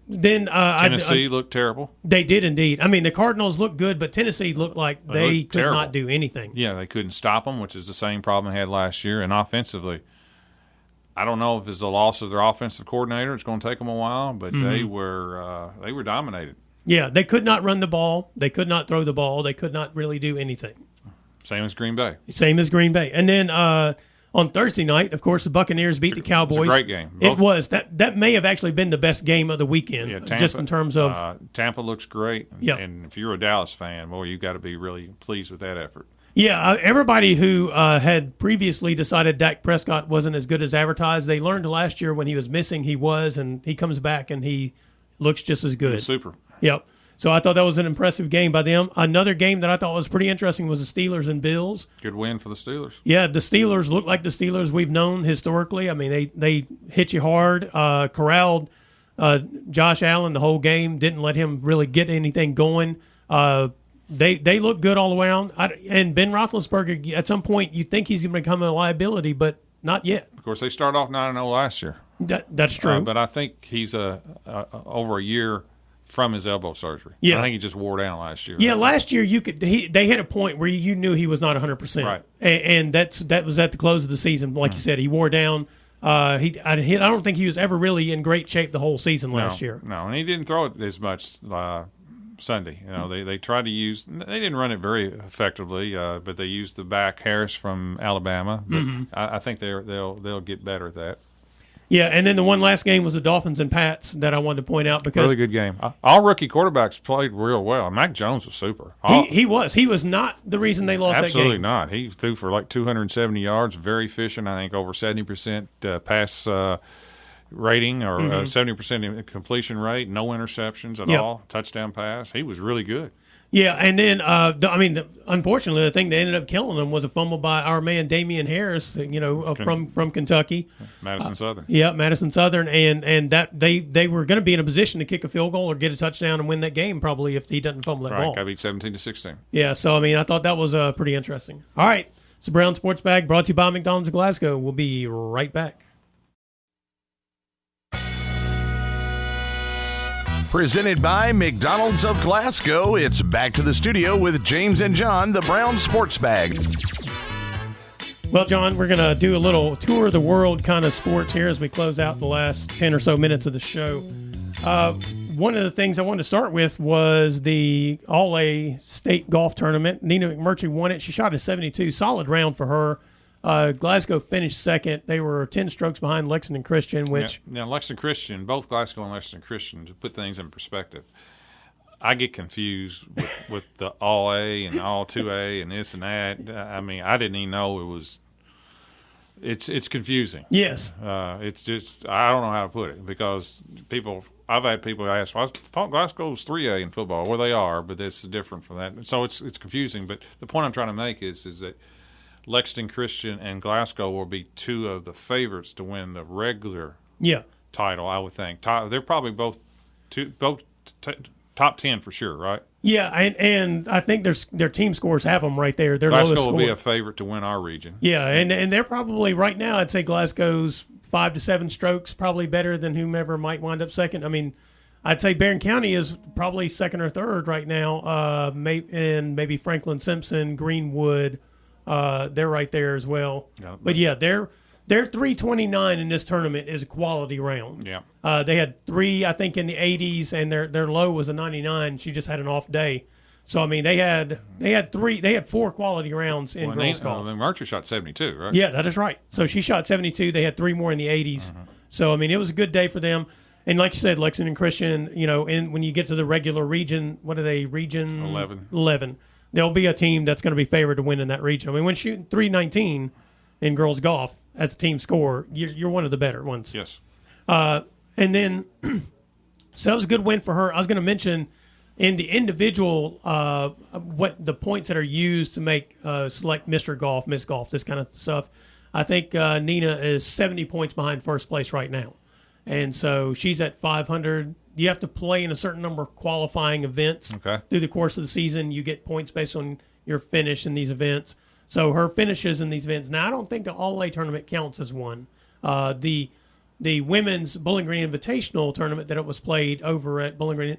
Then Tennessee looked terrible. They did indeed. I mean, the Cardinals looked good, but Tennessee looked like they could not do anything. Yeah, they couldn't stop them, which is the same problem they had last year. And offensively, I don't know if it's the loss of their offensive coordinator. It's going to take them a while, but they were dominated. Yeah, they could not run the ball. They could not throw the ball. They could not really do anything. Same as Green Bay. And then on Thursday night, of course, the Buccaneers beat the Cowboys. It was a great game. It was. That may have actually been the best game of the weekend, Tampa, just in terms of Tampa looks great. Yeah. And if you're a Dallas fan, boy, you've got to be really pleased with that effort. Yeah, everybody who had previously decided Dak Prescott wasn't as good as advertised, they learned last year when he was missing, he was, and he comes back and he looks just as good. Super. Yep. So I thought that was an impressive game by them. Another game that I thought was pretty interesting was the Steelers and Bills. Good win for the Steelers. Yeah, the Steelers look like the Steelers we've known historically. I mean, they hit you hard, corralled Josh Allen the whole game, didn't let him really get anything going. They look good all around. And Ben Roethlisberger, at some point, you think he's going to become a liability, but not yet. Of course, they started off 9-0 last year. That's true. But I think he's over a year from his elbow surgery. Yeah. I think he just wore down last year. Yeah, last year they hit a point where you knew he was not 100%. Right. And that was at the close of the season. Like you said, he wore down. I don't think he was ever really in great shape the whole season last year. No, and he didn't throw it as much Sunday. They tried to use. They didn't run it very effectively, but they used the back Harris from Alabama. But I think they'll get better at that. Yeah, and then the one last game was the Dolphins and Pats that I wanted to point out because really good game. All rookie quarterbacks played real well. Mac Jones was super. He was not the reason they lost that game. Absolutely not. He threw for like 270 yards, very efficient. I think over 70% pass rating or 70% completion rate, no interceptions at all, touchdown pass. He was really good. Yeah, and then unfortunately, the thing that ended up killing him was a fumble by our man Damian Harris, from Kentucky, Madison Southern. Madison Southern, and that they were going to be in a position to kick a field goal or get a touchdown and win that game probably if he doesn't fumble that ball. Got beat 17-16. Yeah, so I thought that was pretty interesting. All right, it's the Brown Sports Bag brought to you by McDonald's of Glasgow. We'll be right back. Presented by McDonald's of Glasgow, it's back to the studio with James and John, the Brown Sports Bag. Well, John, we're going to do a little tour of the world kind of sports here as we close out the last 10 or so minutes of the show. One of the things I wanted to start with was the All-A State Golf Tournament. Nina McMurtry won it. She shot a 72. Solid round for her. Glasgow finished second. They were 10 strokes behind Lexington Christian, which... Now, Lexington Christian, both Glasgow and Lexington Christian, to put things in perspective, I get confused with the All-A and All-2A and this and that. I didn't even know it was... It's confusing. Yes. It's just, I don't know how to put it because I've had people ask, well, I thought Glasgow was 3A in football. Well, they are, but it's different from that. So it's confusing. But the point I'm trying to make is that Lexington Christian and Glasgow will be two of the favorites to win the regular title, I would think. They're probably both top 10 for sure, right? Yeah, and I think their team scores have them right there. Their Glasgow lowest will score. be a favorite to win our region. Yeah, and they're probably right now, I'd say Glasgow's 5 to 7 strokes probably better than whomever might wind up second. I'd say Barren County is probably second or third right now, and maybe Franklin Simpson, Greenwood, they're right there as well. Yeah, but yeah, they're 329 in this tournament is a quality round. Yeah, they had 3, I think, in the 80s, and their low was a 99. She just had an off day, so they had 4 quality rounds in girls golf. Mercer shot 72, right? Yeah, that is right. So she shot 72. They had 3 more in the 80s. So it was a good day for them. And like you said, Lexington Christian, when you get to the regular region, what are they? Region 11. There'll be a team that's going to be favored to win in that region. When shooting 319 in girls golf as a team score, you're one of the better ones. Yes. And then, so that was a good win for her. I was going to mention in the individual, what the points that are used to make select Mr. Golf, Miss Golf, this kind of stuff. I think Nina is 70 points behind first place right now. And so she's at 500. You have to play in a certain number of qualifying events through the course of the season. You get points based on your finish in these events. So her finishes in these events. Now, I don't think the All-A tournament counts as one. The women's Bowling Green Invitational tournament that it was played over at Bowling Green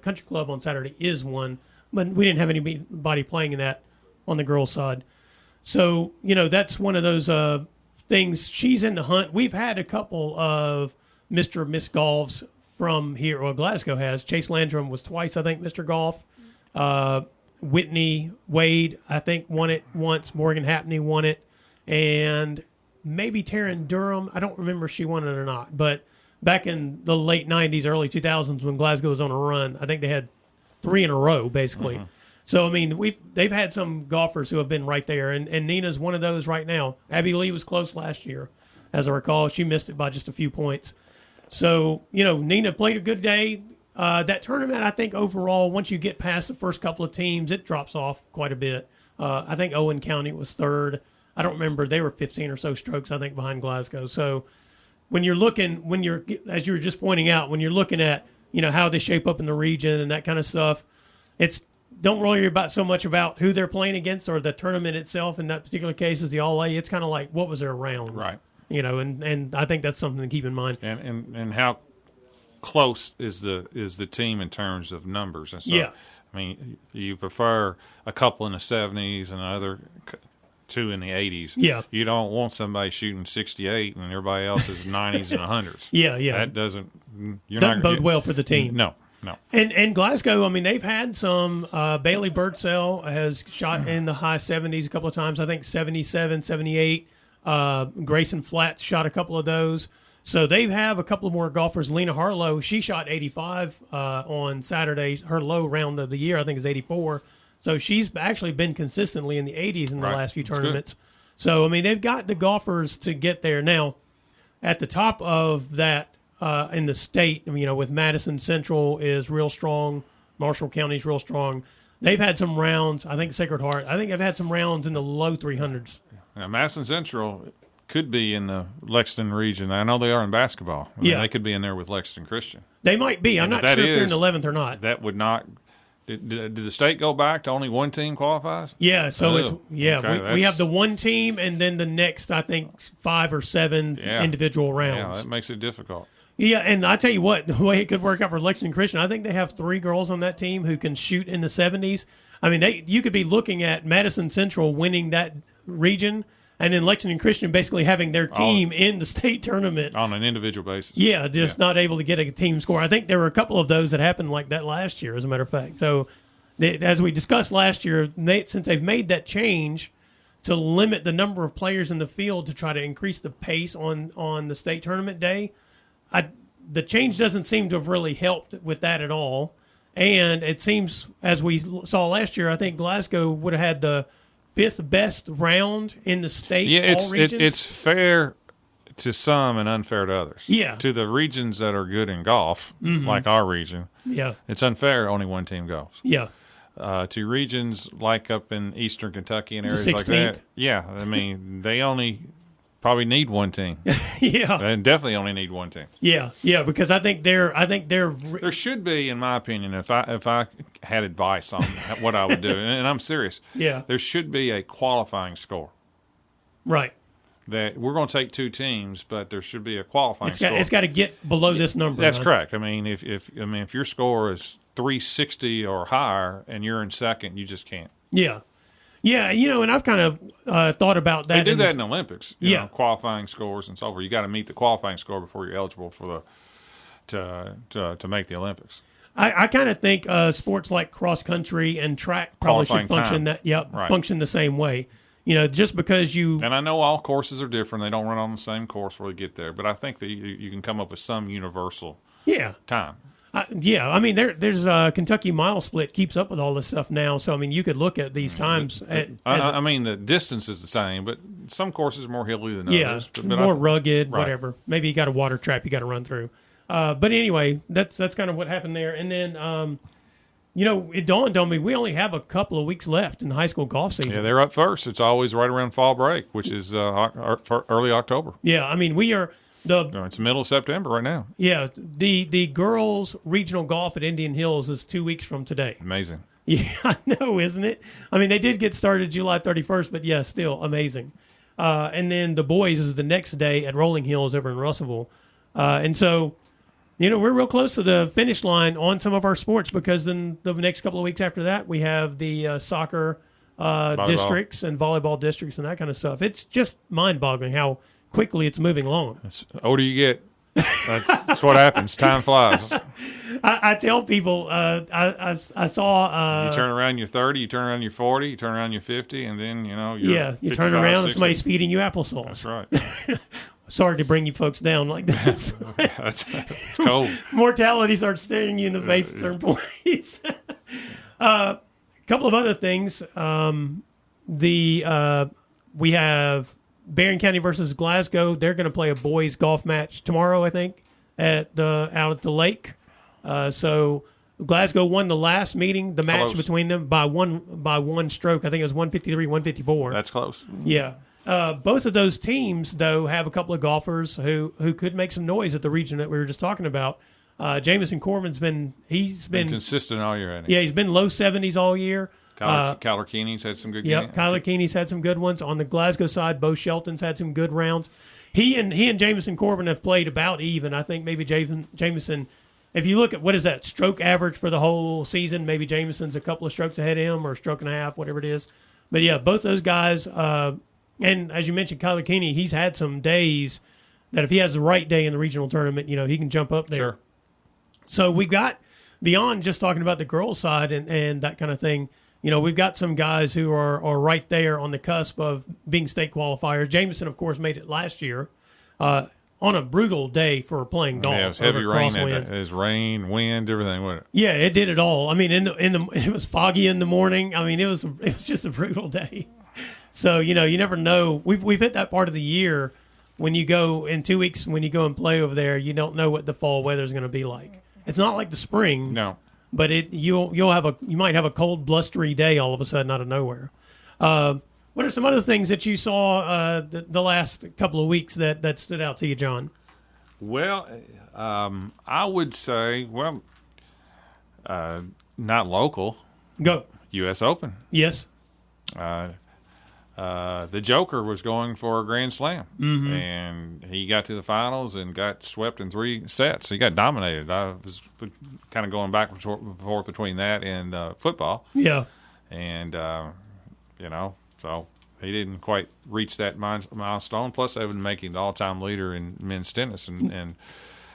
Country Club on Saturday is one. But we didn't have anybody playing in that on the girls' side. So, that's one of those things. She's in the hunt. We've had a couple of Mr. or Miss Golfs from here, or Glasgow has. Chase Landrum was twice, I think, Mr. Golf. Whitney Wade, I think, won it once. Morgan Hapney won it. And maybe Taryn Durham. I don't remember if she won it or not. But back in the late 90s, early 2000s, when Glasgow was on a run, I think they had 3 in a row, basically. So, they've had some golfers who have been right there. And Nina's one of those right now. Abby Lee was close last year, as I recall. She missed it by just a few points. So, Nina played a good day. That tournament, I think, overall, once you get past the first couple of teams, it drops off quite a bit. I think Owen County was third. I don't remember. They were 15 or so strokes, I think, behind Glasgow. So as you were just pointing out, when you're looking at, how they shape up in the region and that kind of stuff, don't worry about so much about who they're playing against or the tournament itself. In that particular case is the All-A. It's kind of like, what was their round? Right. and I think that's something to keep in mind. And how close is the team in terms of numbers and stuff? Yeah. I mean, you prefer a couple in the 70s and another two in the 80s. Yeah. You don't want somebody shooting 68 and everybody else is 90s and 100s. Yeah. That doesn't bode well for the team. No. And Glasgow, I mean, they've had some. Bailey Birdsell has shot in the high 70s a couple of times. I think 77, 78. Grayson Flatts shot a couple of those. So they have a couple of more golfers. Lena Harlow, she shot 85 on Saturday. Her low round of the year, I think, is 84. So she's actually been consistently in the 80s in the last few tournaments. So, I mean, they've got the golfers to get there. Now, at the top of that in the state, with Madison Central is real strong. Marshall County is real strong. They've had some rounds. I think Sacred Heart. I think they've had some rounds in the low 300s. Now, Madison Central could be in the Lexington region. I know they are in basketball. I mean, they could be in there with Lexington Christian. They might be. I'm not sure if they're in the 11th or not. That would not. Did the state go back to only one team qualifies? Yeah. So we have the one team and then the next, I think, 5 or 7 individual rounds. Yeah, that makes it difficult. Yeah, and I tell you what, the way it could work out for Lexington Christian, I think they have 3 girls on that team who can shoot in the 70s. I mean, you could be looking at Madison Central winning that region, and then Lexington Christian basically having their team in the state tournament. On an individual basis. Yeah, not able to get a team score. I think there were a couple of those that happened like that last year, as a matter of fact. So, as we discussed last year, since they've made that change to limit the number of players in the field to try to increase the pace on the state tournament day, the change doesn't seem to have really helped with that at all. And it seems, as we saw last year, I think Glasgow would have had the 5th best round in the state. Yeah, all regions. It's fair to some and unfair to others. Yeah. To the regions that are good in golf, like our region, it's unfair only one team goes. Yeah. To regions like up in eastern Kentucky and areas like that, I mean, they only probably need one team. Yeah. And definitely only need one team. Yeah, because I think they're there should be, in my opinion, if I had advice on what I would do, and I'm serious. Yeah. There should be a qualifying score. Right. That we're going to take 2 teams, but there should be a qualifying score. It's got to get below this number. That's correct. I mean, if your score is 360 or higher and you're in second, you just can't. Yeah. Yeah, and I've kind of thought about that. They do that in the Olympics. You know, qualifying scores and so forth. You got to meet the qualifying score before you're eligible for to make the Olympics. I kind of think sports like cross country and track probably should function function the same way. Just because and I know all courses are different. They don't run on the same course where you get there. But I think that you can come up with some universal time. I mean, there's Kentucky Mile Split keeps up with all this stuff now. So, I mean, you could look at these times. I mean, the distance is the same, but some courses are more hilly than others. But more rugged, whatever. Maybe you got a water trap you got to run through. But anyway, that's kind of what happened there. And then, it dawned on me we only have a couple of weeks left in the high school golf season. Yeah, they're up first. It's always right around fall break, which is early October. Yeah, I mean, we are – it's the middle of September right now. Yeah, the girls' regional golf at Indian Hills is 2 weeks from today. Amazing. Yeah, I know, isn't it? I mean, they did get started July 31st, but yeah, still amazing. And then the boys is the next day at Rolling Hills over in Russellville. And so, we're real close to the finish line on some of our sports because then the next couple of weeks after that, we have the soccer districts and volleyball districts and that kind of stuff. It's just mind-boggling how quickly it's moving along. The older you get, that's what happens. Time flies. I tell people, I saw. You turn around, you're 30. You turn around, you're 40. You turn around, you're 50, and then you're you turn around 60. And somebody's feeding you applesauce. That's right. Sorry to bring you folks down like this. It's cold. Mortality starts staring you in the face at certain points. A couple of other things. We have Barren County versus Glasgow. They're going to play a boys golf match tomorrow, I think, out at the lake. So Glasgow won the last meeting, the match between them by one stroke. I think it was 153, 154. That's close. Yeah. Both of those teams, though, have a couple of golfers who could make some noise at the region that we were just talking about. Jamison Corbin's been consistent all year. Hasn't he? Yeah, he's been low 70s all year. Kyler Keeney's had some good games. Yep, Kyler Keeney's had some good ones. On the Glasgow side, Bo Shelton's had some good rounds. He and Jamison Corbin have played about even. I think maybe Jamison, if you look at what is that stroke average for the whole season, maybe Jamison's a couple of strokes ahead of him or a stroke and a half, whatever it is. But yeah, both those guys, and as you mentioned, Kyler Keeney, he's had some days that if he has the right day in the regional tournament, he can jump up there. Sure. So we've got, beyond just talking about the girls' side and that kind of thing, we've got some guys who are right there on the cusp of being state qualifiers. Jamison, of course, made it last year on a brutal day for playing golf. Yeah, it was heavy rain. It was rain, wind, everything, wasn't it? Yeah, it did it all. I mean, it was foggy in the morning. I mean, it was just a brutal day. So, you never know. We've hit that part of the year when you go in 2 weeks, when you go and play over there, you don't know what the fall weather is going to be like. It's not like the spring. No. But you might have a cold, blustery day all of a sudden out of nowhere. What are some other things that you saw the last couple of weeks that stood out to you, John? Well, I would say, not local. Go. U.S. Open. Yes. The Joker was going for a Grand Slam, and he got to the finals and got swept in 3 sets. He got dominated. I was kind of going back and forth between that and football. Yeah. And, so he didn't quite reach that milestone. Plus, they've been making the all-time leader in men's tennis, and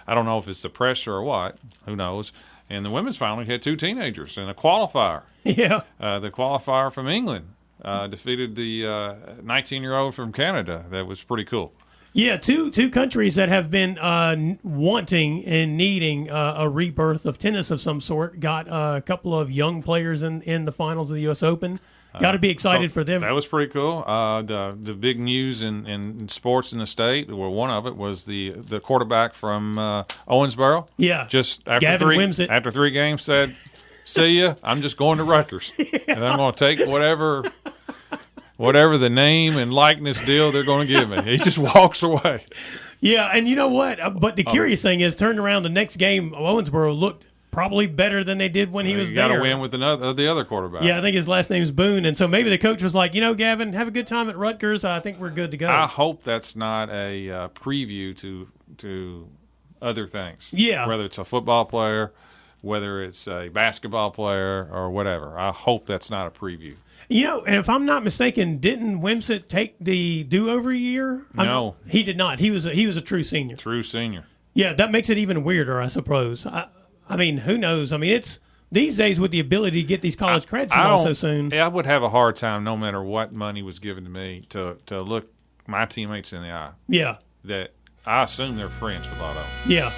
I don't know if it's the pressure or what. Who knows? And the women's final had 2 teenagers and a qualifier. Yeah. The qualifier from England. Defeated the 19-year-old from Canada. That was pretty cool. Yeah, two countries that have been wanting and needing a rebirth of tennis of some sort. Got a couple of young players in the finals of the U.S. Open. Got to be excited for them. That was pretty cool. The big news in sports in the state, well, one of it was the quarterback from Owensboro. Yeah, just after Gavin Wimsatt. After 3 games said, "See ya, I'm just going to Rutgers, and I'm going to take whatever the name and likeness deal they're going to give me." He just walks away. Yeah, and you know what? But the curious thing is, turned around the next game, Owensboro looked probably better than they did when he was there. Got to win with the other quarterback. Yeah, I think his last name's Boone, and so maybe the coach was like, Gavin, have a good time at Rutgers. I think we're good to go. I hope that's not a preview to other things. Yeah, whether it's a football player, whether it's a basketball player or whatever. I hope that's not a preview. And if I'm not mistaken, didn't Wimsatt take the do-over year? No. He did not. He was a true senior. True senior. Yeah, that makes it even weirder, I suppose. I mean, who knows? I mean, it's these days with the ability to get these college credits so soon. I would have a hard time, no matter what money was given to me, to look my teammates in the eye. Yeah. That I assume they're friends with a lot of them. Yeah.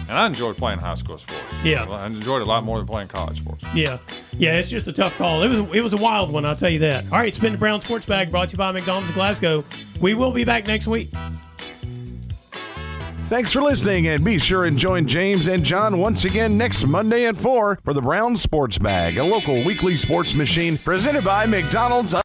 And I enjoyed playing high school sports. Yeah. I enjoyed it a lot more than playing college sports. Yeah. Yeah, it's just a tough call. It was a wild one, I'll tell you that. All right, it's been the Brown Sports Bag brought to you by McDonald's Glasgow. We will be back next week. Thanks for listening, and be sure and join James and John once again next Monday at 4 for the Brown Sports Bag, a local weekly sports machine presented by McDonald's.